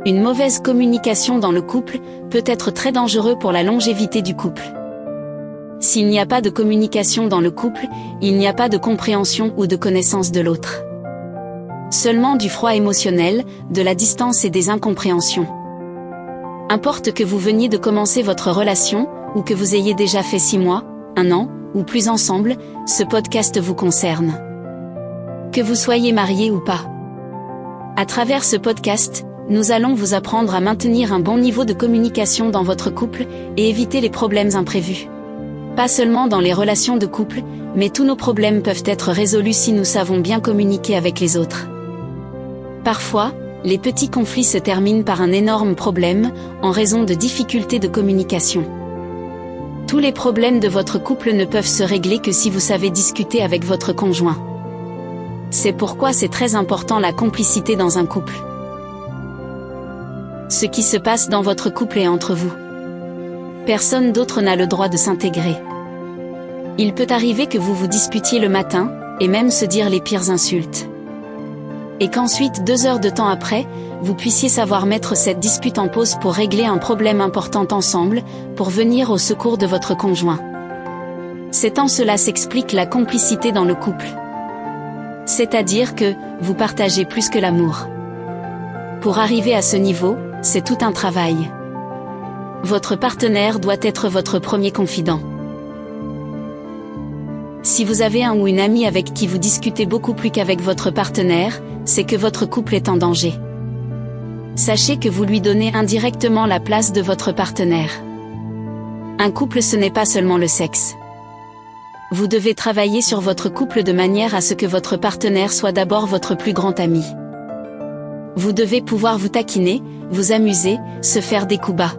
Une mauvaise communication dans le couple peut être très dangereux pour la longévité du couple. S'il n'y a pas de communication dans le couple, il n'y a pas de compréhension ou de connaissance de l'autre. Seulement du froid émotionnel, de la distance et des incompréhensions. Importe que vous veniez de commencer votre relation, ou que vous ayez déjà fait 6 mois, 1 an, ou plus ensemble, ce podcast vous concerne. Que vous soyez marié ou pas. À travers ce podcast, nous allons vous apprendre à maintenir un bon niveau de communication dans votre couple et éviter les problèmes imprévus. Pas seulement dans les relations de couple, mais tous nos problèmes peuvent être résolus si nous savons bien communiquer avec les autres. Parfois, les petits conflits se terminent par un énorme problème, en raison de difficultés de communication. Tous les problèmes de votre couple ne peuvent se régler que si vous savez discuter avec votre conjoint. C'est pourquoi c'est très important la complicité dans un couple. Ce qui se passe dans votre couple est entre vous. Personne d'autre n'a le droit de s'intégrer. Il peut arriver que vous vous disputiez le matin, et même se dire les pires insultes. Et qu'ensuite 2 heures de temps après, vous puissiez savoir mettre cette dispute en pause pour régler un problème important ensemble, pour venir au secours de votre conjoint. C'est en cela s'explique la complicité dans le couple. C'est-à-dire que, vous partagez plus que l'amour. Pour arriver à ce niveau, c'est tout un travail. Votre partenaire doit être votre premier confident. Si vous avez un ou une amie avec qui vous discutez beaucoup plus qu'avec votre partenaire, c'est que votre couple est en danger. Sachez que vous lui donnez indirectement la place de votre partenaire. Un couple, ce n'est pas seulement le sexe. Vous devez travailler sur votre couple de manière à ce que votre partenaire soit d'abord votre plus grand ami. Vous devez pouvoir vous taquiner, vous amuser, se faire des coups bas.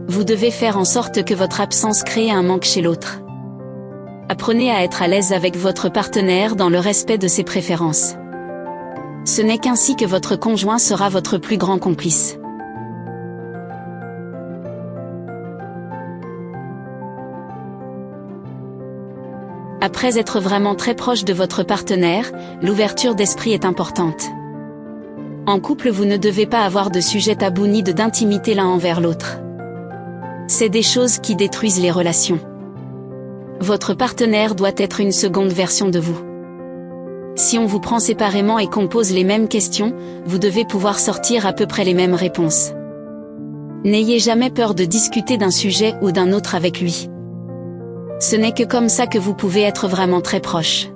Vous devez faire en sorte que votre absence crée un manque chez l'autre. Apprenez à être à l'aise avec votre partenaire dans le respect de ses préférences. Ce n'est qu'ainsi que votre conjoint sera votre plus grand complice. Après être vraiment très proche de votre partenaire, l'ouverture d'esprit est importante. En couple, vous ne devez pas avoir de sujet tabou ni d'intimité l'un envers l'autre. C'est des choses qui détruisent les relations. Votre partenaire doit être une seconde version de vous. Si on vous prend séparément et qu'on pose les mêmes questions, vous devez pouvoir sortir à peu près les mêmes réponses. N'ayez jamais peur de discuter d'un sujet ou d'un autre avec lui. Ce n'est que comme ça que vous pouvez être vraiment très proche.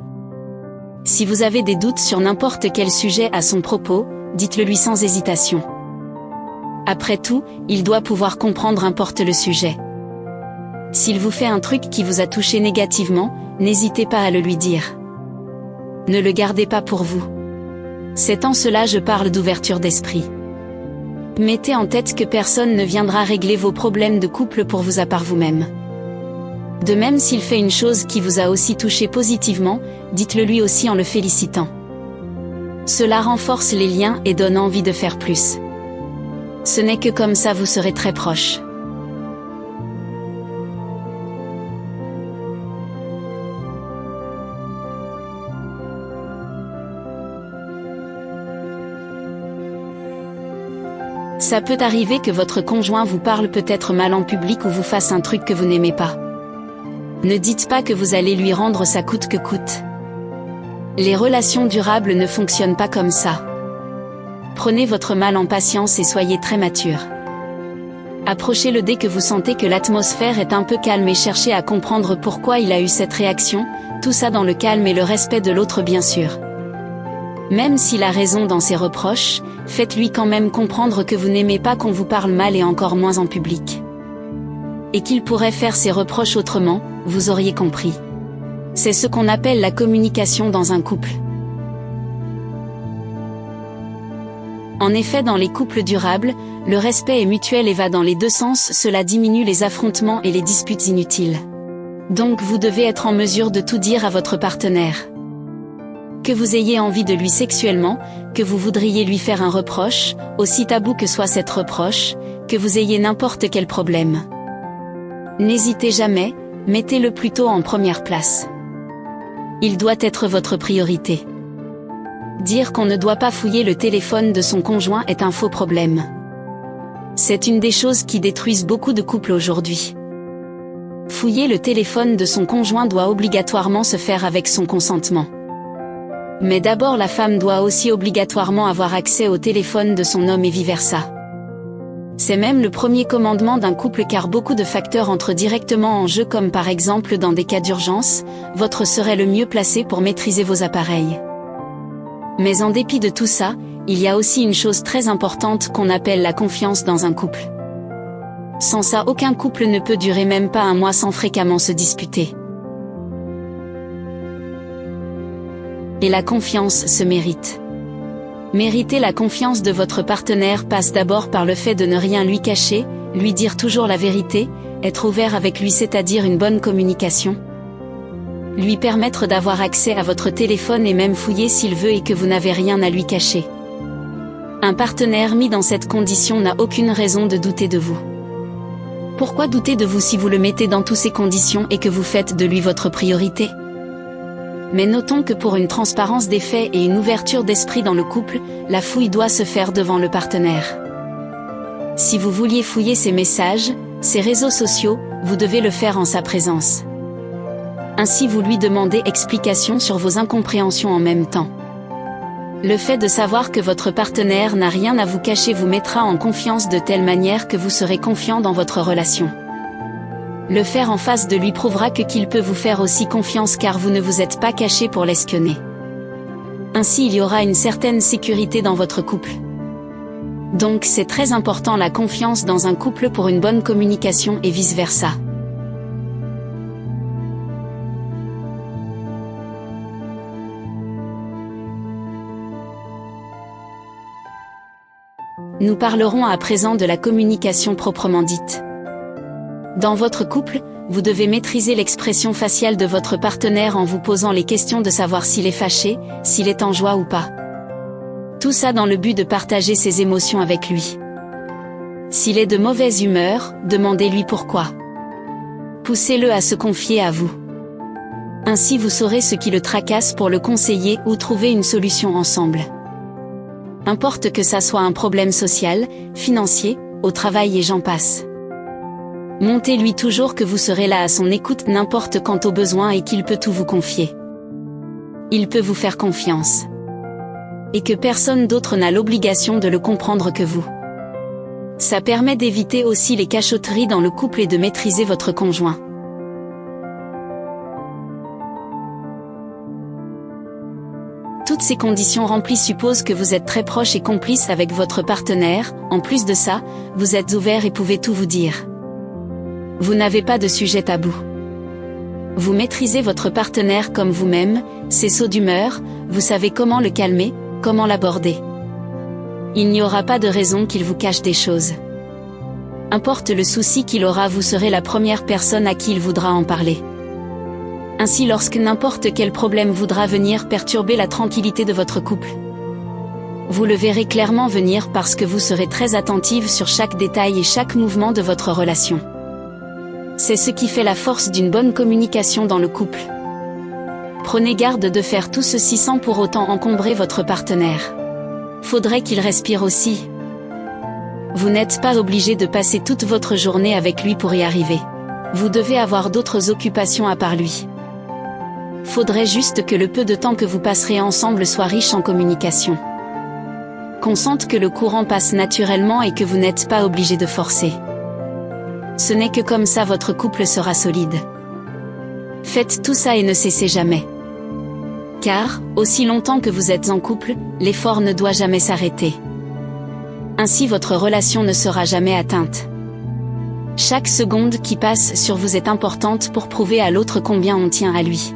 Si vous avez des doutes sur n'importe quel sujet à son propos, dites-le lui sans hésitation. Après tout, il doit pouvoir comprendre importe le sujet. S'il vous fait un truc qui vous a touché négativement, n'hésitez pas à le lui dire. Ne le gardez pas pour vous. C'est en cela je parle d'ouverture d'esprit. Mettez en tête que personne ne viendra régler vos problèmes de couple pour vous à part vous-même. De même, s'il fait une chose qui vous a aussi touché positivement, dites-le lui aussi en le félicitant. Cela renforce les liens et donne envie de faire plus. Ce n'est que comme ça vous serez très proches. Ça peut arriver que votre conjoint vous parle peut-être mal en public ou vous fasse un truc que vous n'aimez pas. Ne dites pas que vous allez lui rendre ça coûte que coûte. Les relations durables ne fonctionnent pas comme ça. Prenez votre mal en patience et soyez très mature. Approchez-le dès que vous sentez que l'atmosphère est un peu calme et cherchez à comprendre pourquoi il a eu cette réaction, tout ça dans le calme et le respect de l'autre bien sûr. Même s'il a raison dans ses reproches, faites-lui quand même comprendre que vous n'aimez pas qu'on vous parle mal et encore moins en public. Et qu'il pourrait faire ses reproches autrement, vous auriez compris. C'est ce qu'on appelle la communication dans un couple. En effet, dans les couples durables, le respect est mutuel et va dans les deux sens, cela diminue les affrontements et les disputes inutiles. Donc vous devez être en mesure de tout dire à votre partenaire. Que vous ayez envie de lui sexuellement, que vous voudriez lui faire un reproche, aussi tabou que soit cette reproche, que vous ayez n'importe quel problème. N'hésitez jamais, mettez-le plutôt en première place. Il doit être votre priorité. Dire qu'on ne doit pas fouiller le téléphone de son conjoint est un faux problème. C'est une des choses qui détruisent beaucoup de couples aujourd'hui. Fouiller le téléphone de son conjoint doit obligatoirement se faire avec son consentement. Mais d'abord la femme doit aussi obligatoirement avoir accès au téléphone de son homme et vice-versa. C'est même le premier commandement d'un couple car beaucoup de facteurs entrent directement en jeu comme par exemple dans des cas d'urgence, votre serait le mieux placé pour maîtriser vos appareils. Mais en dépit de tout ça, il y a aussi une chose très importante qu'on appelle la confiance dans un couple. Sans ça aucun couple ne peut durer même pas un mois sans fréquemment se disputer. Et la confiance se mérite. Mériter la confiance de votre partenaire passe d'abord par le fait de ne rien lui cacher, lui dire toujours la vérité, être ouvert avec lui c'est-à-dire une bonne communication. Lui permettre d'avoir accès à votre téléphone et même fouiller s'il veut et que vous n'avez rien à lui cacher. Un partenaire mis dans cette condition n'a aucune raison de douter de vous. Pourquoi douter de vous si vous le mettez dans toutes ces conditions et que vous faites de lui votre priorité ? Mais notons que pour une transparence des faits et une ouverture d'esprit dans le couple, la fouille doit se faire devant le partenaire. Si vous vouliez fouiller ses messages, ses réseaux sociaux, vous devez le faire en sa présence. Ainsi vous lui demandez explication sur vos incompréhensions en même temps. Le fait de savoir que votre partenaire n'a rien à vous cacher vous mettra en confiance de telle manière que vous serez confiant dans votre relation. Le faire en face de lui prouvera qu'il peut vous faire aussi confiance car vous ne vous êtes pas caché pour l'espionner. Ainsi il y aura une certaine sécurité dans votre couple. Donc c'est très important la confiance dans un couple pour une bonne communication et vice-versa. Nous parlerons à présent de la communication proprement dite. Dans votre couple, vous devez maîtriser l'expression faciale de votre partenaire en vous posant les questions de savoir s'il est fâché, s'il est en joie ou pas. Tout ça dans le but de partager ses émotions avec lui. S'il est de mauvaise humeur, demandez-lui pourquoi. Poussez-le à se confier à vous. Ainsi vous saurez ce qui le tracasse pour le conseiller ou trouver une solution ensemble. Importe que ça soit un problème social, financier, au travail et j'en passe. Montez-lui toujours que vous serez là à son écoute n'importe quand au besoin et qu'il peut tout vous confier. Il peut vous faire confiance. Et que personne d'autre n'a l'obligation de le comprendre que vous. Ça permet d'éviter aussi les cachotteries dans le couple et de maîtriser votre conjoint. Toutes ces conditions remplies supposent que vous êtes très proche et complice avec votre partenaire, en plus de ça, vous êtes ouvert et pouvez tout vous dire. Vous n'avez pas de sujet tabou. Vous maîtrisez votre partenaire comme vous-même, ses sauts d'humeur, vous savez comment le calmer, comment l'aborder. Il n'y aura pas de raison qu'il vous cache des choses. Importe le souci qu'il aura, vous serez la première personne à qui il voudra en parler. Ainsi lorsque n'importe quel problème voudra venir perturber la tranquillité de votre couple, vous le verrez clairement venir parce que vous serez très attentive sur chaque détail et chaque mouvement de votre relation. C'est ce qui fait la force d'une bonne communication dans le couple. Prenez garde de faire tout ceci sans pour autant encombrer votre partenaire. Faudrait qu'il respire aussi. Vous n'êtes pas obligé de passer toute votre journée avec lui pour y arriver. Vous devez avoir d'autres occupations à part lui. Faudrait juste que le peu de temps que vous passerez ensemble soit riche en communication. Qu'on sente que le courant passe naturellement et que vous n'êtes pas obligé de forcer. Ce n'est que comme ça votre couple sera solide. Faites tout ça et ne cessez jamais. Car, aussi longtemps que vous êtes en couple, l'effort ne doit jamais s'arrêter. Ainsi votre relation ne sera jamais atteinte. Chaque seconde qui passe sur vous est importante pour prouver à l'autre combien on tient à lui.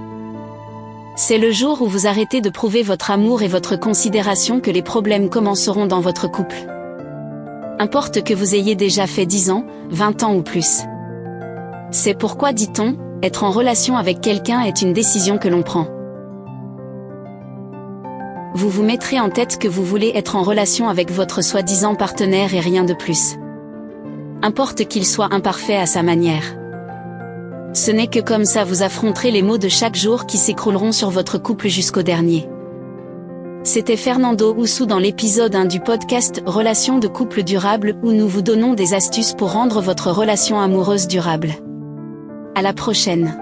C'est le jour où vous arrêtez de prouver votre amour et votre considération que les problèmes commenceront dans votre couple. Importe que vous ayez déjà fait 10 ans, 20 ans ou plus. C'est pourquoi, dit-on, être en relation avec quelqu'un est une décision que l'on prend. Vous vous mettrez en tête que vous voulez être en relation avec votre soi-disant partenaire et rien de plus. Importe qu'il soit imparfait à sa manière. Ce n'est que comme ça vous affronterez les maux de chaque jour qui s'écrouleront sur votre couple jusqu'au dernier. C'était Fernando Oussou dans l'épisode 1 du podcast Relations de couple durable où nous vous donnons des astuces pour rendre votre relation amoureuse durable. À la prochaine.